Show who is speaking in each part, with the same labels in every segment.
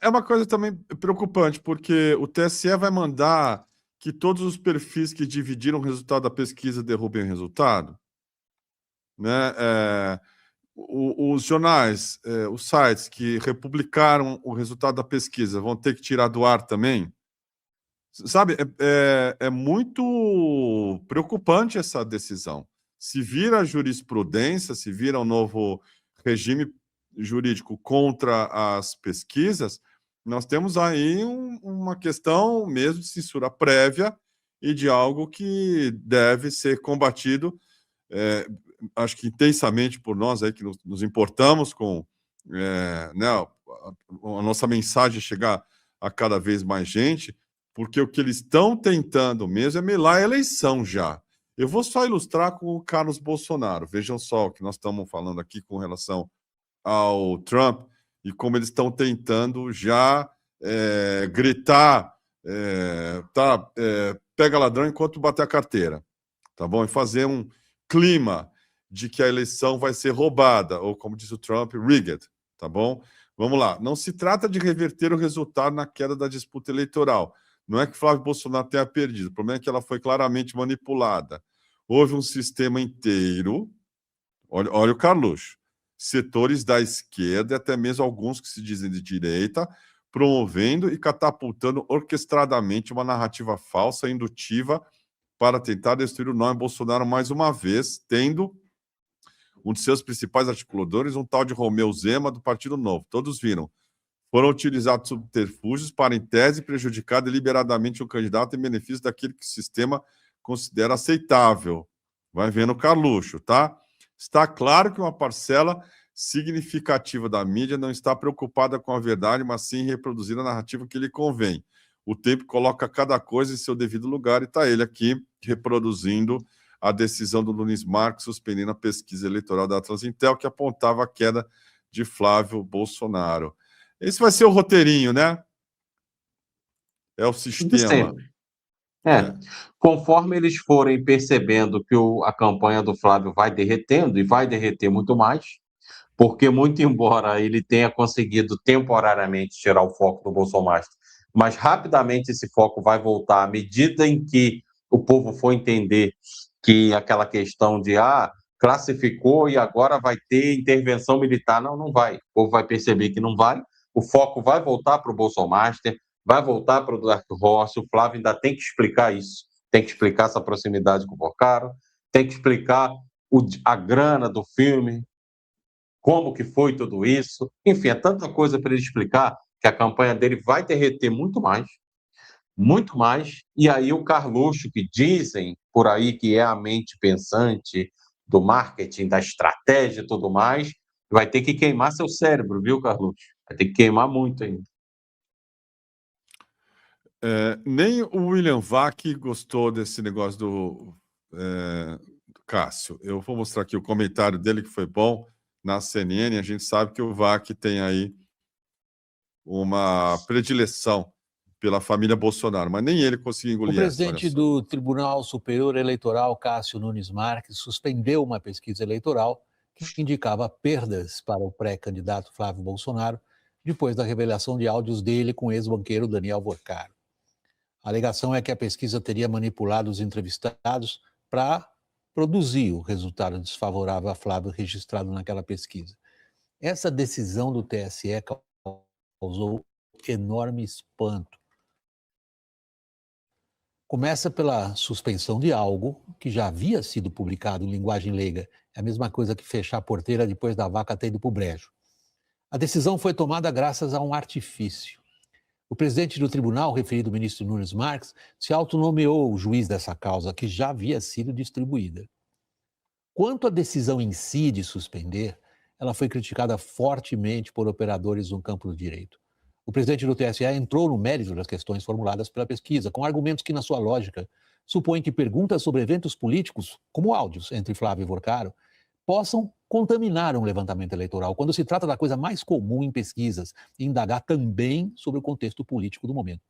Speaker 1: é uma coisa também preocupante, porque o TSE vai mandar que todos os perfis que dividiram o resultado da pesquisa derrubem o resultado, né? Os jornais, os sites que republicaram o resultado da pesquisa vão ter que tirar do ar também. Sabe, é muito preocupante essa decisão. Se vira jurisprudência, se vira um novo regime jurídico contra as pesquisas, nós temos aí uma questão mesmo de censura prévia e de algo que deve ser combatido, acho que intensamente por nós aí que nos importamos com, né, a nossa mensagem chegar a cada vez mais gente, porque o que eles estão tentando mesmo é melar a eleição já. Eu vou só ilustrar com o Carlos Bolsonaro. Vejam só o que nós estamos falando aqui com relação ao Trump e como eles estão tentando já gritar, pega ladrão enquanto bater a carteira, tá bom? E fazer um clima de que a eleição vai ser roubada, ou como diz o Trump, rigged, tá bom? Vamos lá. Não se trata de reverter o resultado na queda da disputa eleitoral. Não é que Flávio Bolsonaro tenha perdido, o problema é que ela foi claramente manipulada. Houve um sistema inteiro, olha o Carluxo, setores da esquerda e até mesmo alguns que se dizem de direita, promovendo e catapultando orquestradamente uma narrativa falsa, indutiva, para tentar destruir o nome Bolsonaro mais uma vez, tendo um de seus principais articuladores, um tal de Romeu Zema, do Partido Novo. Todos viram. Foram utilizados subterfúgios para, em tese, prejudicar deliberadamente o candidato em benefício daquele que o sistema considera aceitável. Vai vendo o Carluxo, tá? Está claro que uma parcela significativa da mídia não está preocupada com a verdade, mas sim em reproduzir a narrativa que lhe convém. O tempo coloca cada coisa em seu devido lugar e está ele aqui reproduzindo a decisão do Nunes Marques suspendendo a pesquisa eleitoral da Transintel, que apontava a queda de Flávio Bolsonaro. Esse vai ser o roteirinho, né? É o sistema.
Speaker 2: Conforme eles forem percebendo que a campanha do Flávio vai derretendo, e vai derreter muito mais, porque muito embora ele tenha conseguido temporariamente tirar o foco do Bolsonaro, mas rapidamente esse foco vai voltar à medida em que o povo for entender que aquela questão de classificou e agora vai ter intervenção militar. Não vai. O povo vai perceber que não vai. O foco vai voltar para o Bolsonaro, vai voltar para o Eduardo Rossi. O Flávio ainda tem que explicar isso. Tem que explicar essa proximidade com o Porcaro, tem que explicar a grana do filme, como que foi tudo isso. Enfim, é tanta coisa para ele explicar que a campanha dele vai derreter muito mais. E aí o Carluxo, que dizem por aí que é a mente pensante do marketing, da estratégia e tudo mais, vai ter que queimar seu cérebro, viu, Carluxo? Vai ter que queimar muito ainda.
Speaker 1: Nem o William Vac gostou desse negócio do Cássio. Eu vou mostrar aqui o comentário dele, que foi bom, na CNN. A gente sabe que o Vac tem aí uma predileção pela família Bolsonaro, mas nem ele conseguiu engolir.
Speaker 3: O presidente do Tribunal Superior Eleitoral, Cássio Nunes Marques, suspendeu uma pesquisa eleitoral que indicava perdas para o pré-candidato Flávio Bolsonaro, depois da revelação de áudios dele com o ex-banqueiro Daniel Vorcaro. A alegação é que a pesquisa teria manipulado os entrevistados para produzir o resultado desfavorável a Flávio registrado naquela pesquisa. Essa decisão do TSE causou enorme espanto. Começa pela suspensão de algo que já havia sido publicado em linguagem leiga. É a mesma coisa que fechar a porteira depois da vaca ter ido para o brejo. A decisão foi tomada graças a um artifício. O presidente do tribunal, referido ministro Nunes Marques, se autonomeou o juiz dessa causa, que já havia sido distribuída. Quanto à decisão em si de suspender, ela foi criticada fortemente por operadores no campo do direito. O presidente do TSE entrou no mérito das questões formuladas pela pesquisa, com argumentos que, na sua lógica, supõem que perguntas sobre eventos políticos, como áudios entre Flávio e Vorcaro, possam contaminar um levantamento eleitoral, quando se trata da coisa mais comum em pesquisas, e indagar também sobre o contexto político do momento.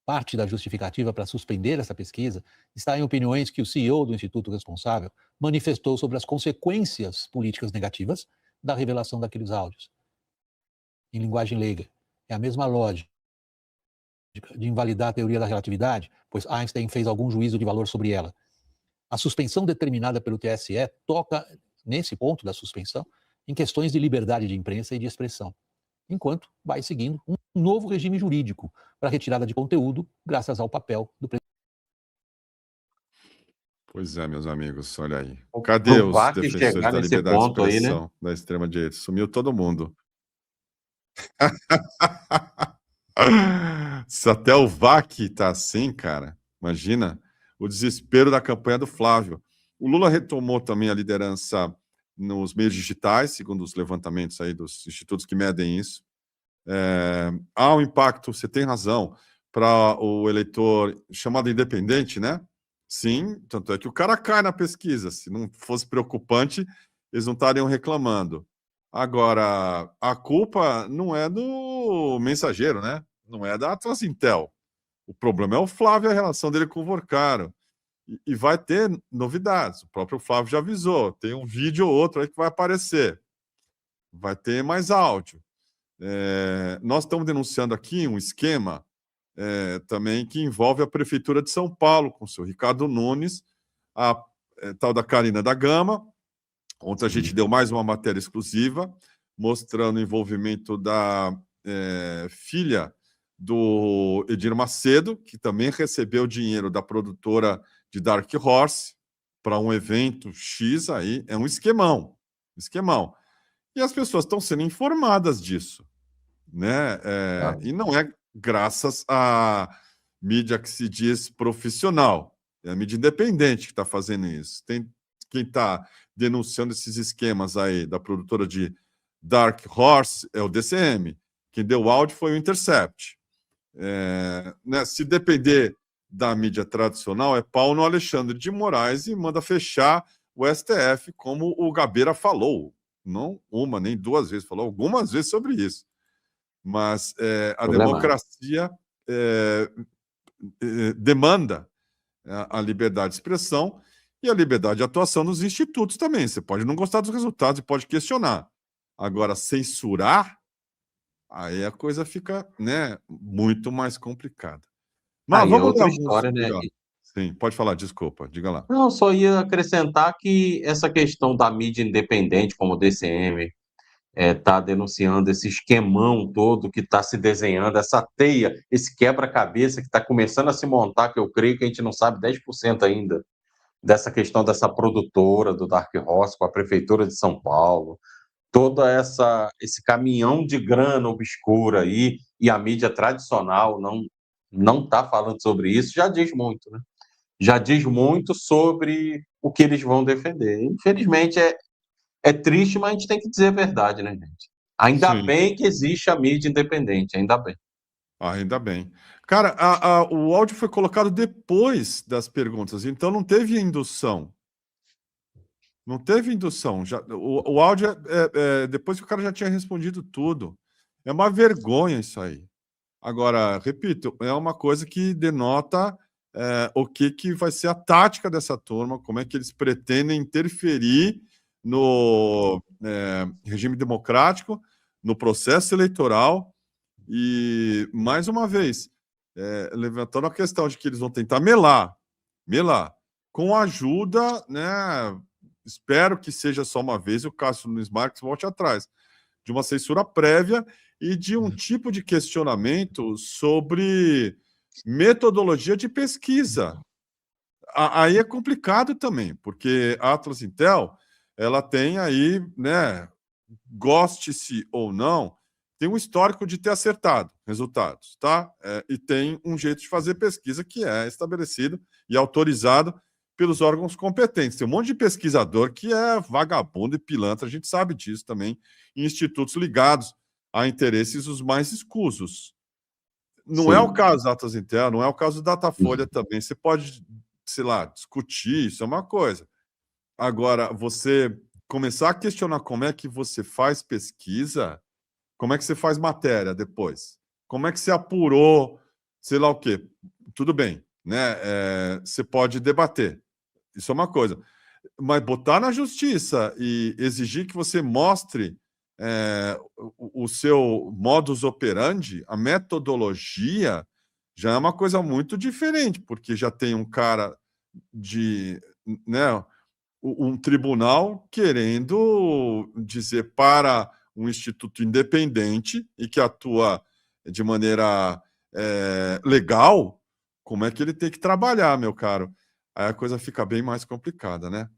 Speaker 3: Parte da justificativa para suspender essa pesquisa está em opiniões que o CEO do instituto responsável manifestou sobre as consequências políticas negativas da revelação daqueles áudios. Em linguagem leiga, É a mesma lógica de invalidar a teoria da relatividade, pois Einstein fez algum juízo de valor sobre ela. A suspensão determinada pelo TSE toca, nesse ponto da suspensão, em questões de liberdade de imprensa e de expressão, enquanto vai seguindo um novo regime jurídico para retirada de conteúdo, graças ao papel do presidente.
Speaker 1: Pois é, meus amigos, olha aí. Cadê os
Speaker 2: VAC
Speaker 1: defensores
Speaker 2: chegar
Speaker 1: da
Speaker 2: nesse
Speaker 1: liberdade de
Speaker 2: ponto aí, né?
Speaker 1: expressão da extrema-direita? Sumiu todo mundo. Se até o VAC tá assim, cara, imagina o desespero da campanha do Flávio. O Lula retomou também a liderança nos meios digitais, segundo os levantamentos aí dos institutos que medem isso. Há um impacto, você tem razão, para o eleitor chamado independente, né? Sim, tanto é que o cara cai na pesquisa. Se não fosse preocupante, eles não estariam reclamando. Agora, a culpa não é do mensageiro, né? Não é da Atlas Intel. O problema é o Flávio e a relação dele com o Vorcaro. E vai ter novidades. O próprio Flávio já avisou. Tem um vídeo ou outro aí que vai aparecer. Vai ter mais áudio. Nós estamos denunciando aqui um esquema também que envolve a Prefeitura de São Paulo, com o seu Ricardo Nunes, a tal da Karina da Gama. Ontem a gente deu mais uma matéria exclusiva, mostrando o envolvimento da filha do Edir Macedo, que também recebeu dinheiro da produtora de Dark Horse para um evento X aí. É um esquemão. Esquemão. E as pessoas estão sendo informadas disso, né? E não é graças à mídia que se diz profissional. É a mídia independente que está fazendo isso. Tem quem está denunciando esses esquemas aí da produtora de Dark Horse é o DCM. Quem deu o áudio foi o Intercept. Né, se depender da mídia tradicional, é pau no Alexandre de Moraes e manda fechar o STF, como o Gabeira falou. Não uma, nem duas vezes, falou algumas vezes sobre isso. Mas a democracia demanda a liberdade de expressão e a liberdade de atuação nos institutos também. Você pode não gostar dos resultados e pode questionar. Agora, censurar, aí a coisa fica, né, muito mais complicada. Mas vamos
Speaker 2: outra
Speaker 1: ler
Speaker 2: história, né?
Speaker 1: Sim, pode falar, desculpa, diga lá.
Speaker 2: Não, só ia acrescentar que essa questão da mídia independente, como o DCM, está denunciando esse esquemão todo que está se desenhando, essa teia, esse quebra-cabeça que está começando a se montar, que eu creio que a gente não sabe 10% ainda, dessa questão dessa produtora do Dark Horse com a Prefeitura de São Paulo, toda esse caminhão de grana obscura aí, e a mídia tradicional não está falando sobre isso, já diz muito, né? Já diz muito sobre o que eles vão defender. Infelizmente, é triste, mas a gente tem que dizer a verdade, né, gente? Ainda
Speaker 1: Sim.
Speaker 2: bem que existe a mídia independente, ainda bem.
Speaker 1: Ainda bem. Cara, o áudio foi colocado depois das perguntas, então não teve indução. Não teve indução. O áudio depois que o cara já tinha respondido tudo. É uma vergonha isso aí. Agora, repito, é uma coisa que denota o que vai ser a tática dessa turma, como é que eles pretendem interferir no regime democrático, no processo eleitoral e, mais uma vez, levantando a questão de que eles vão tentar melar, com a ajuda, né? Espero que seja só uma vez e o Cássio Nunes Marques volte atrás, de uma censura prévia e de um tipo de questionamento sobre metodologia de pesquisa. Aí é complicado também, porque a Atlas Intel, ela tem aí, né, goste-se ou não, tem um histórico de ter acertado resultados, tá? E tem um jeito de fazer pesquisa que é estabelecido e autorizado pelos órgãos competentes. Tem um monte de pesquisador que é vagabundo e pilantra, a gente sabe disso também, em institutos ligados a interesses os mais escusos. Não
Speaker 2: Sim.
Speaker 1: é o caso da Atlas Intel, não é o caso do Datafolha também. Você pode, sei lá, discutir, isso é uma coisa. Agora, você começar a questionar como é que você faz pesquisa, como é que você faz matéria depois, como é que você apurou, sei lá o quê. Tudo bem, né? Você pode debater, isso é uma coisa. Mas botar na justiça e exigir que você mostre o seu modus operandi, a metodologia, já é uma coisa muito diferente, porque já tem um cara né, um tribunal querendo dizer para um instituto independente e que atua de maneira legal, como é que ele tem que trabalhar, meu caro. Aí a coisa fica bem mais complicada, né?